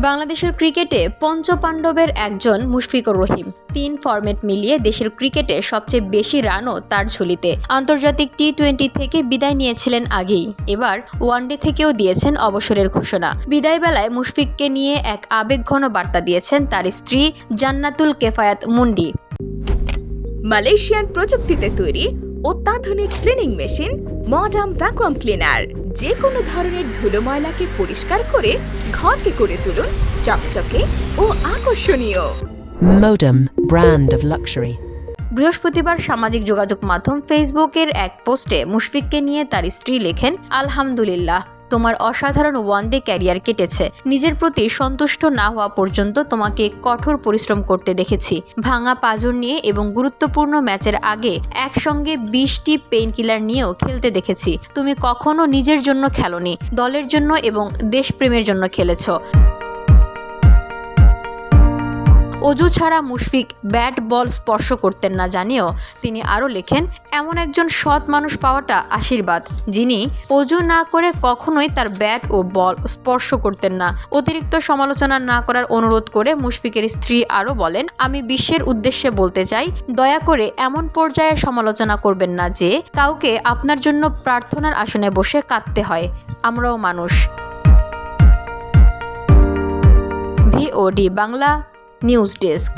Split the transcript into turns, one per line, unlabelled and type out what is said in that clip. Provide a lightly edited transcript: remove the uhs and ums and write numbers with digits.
বাংলাদেশের ক্রিকেটে পঞ্চপাণ্ডবের একজন মুশফিকুর রহিম। 3 ফরম্যাট মিলিয়ে দেশের ক্রিকেটে সবচেয়ে বেশি রানও তার ঝুলিতে। আন্তর্জাতিক টি-20 থেকে বিদায় নিয়েছিলেন আগেই, এবার ওয়ানডে থেকেও দিয়েছেন অবসরের ঘোষণা। বিদায় বেলায় মুশফিককে নিয়ে এক আবেগঘন বার্তা দিয়েছেন তার স্ত্রী জান্নাতুল কেফায়াত মুন্ডি।
মালয়েশিয়ান প্রযুক্তিতে তৈরি অত্যাধুনিক cleaning machine modern vacuum cleaner যে কোনো ধরনের ধুলো ময়লাকে পরিষ্কার করে ঘরকে করে তুলুন চকচকে ও আকর্ষণীয়।
Modem, brand of luxury.
বৃহস্পতিবার সামাজিক যোগাযোগ মাধ্যম ফেসবুকের এক পোস্টে মুশফিককে নিয়ে তার স্ত্রী লেখেন, আলহামদুলিল্লাহ, তোমার অসাধারণ ওয়ানডে ক্যারিয়ার কেটেছে। নিজের প্রতি সন্তুষ্ট না হওয়া পর্যন্ত তোমাকে কঠোর পরিশ্রম করতে দেখেছি। ভাঙা পাঁজর নিয়ে এবং গুরুত্বপূর্ণ ম্যাচের আগে একসঙ্গে 20টি পেইন কিলার নিয়েও খেলতে দেখেছি। তুমি কখনো নিজের জন্য খেলোনি, দলের জন্য এবং দেশপ্রেমের জন্য খেলেছ। অজু ছাড়া মুশফিক ব্যাট বল স্পর্শ করতেন না জানিয়েও তিনি আরও লেখেন, এমন একজন সৎ মানুষ পাওয়াটা আশীর্বাদ, যিনি অজু না করে কখনোই তার ব্যাট ও বল স্পর্শ করতেন না। অতিরিক্ত সমালোচনা না করার অনুরোধ করে মুশফিকের স্ত্রী আরও বলেন, আমি বিশ্বের উদ্দেশ্যে বলতে চাই, দয়া করে এমন পর্যায়ে সমালোচনা করবেন না যে কাউকে আপনার জন্য প্রার্থনার আসনে বসে কাঁদতে হয়। আমরাও মানুষ। VOD Bangla news desk.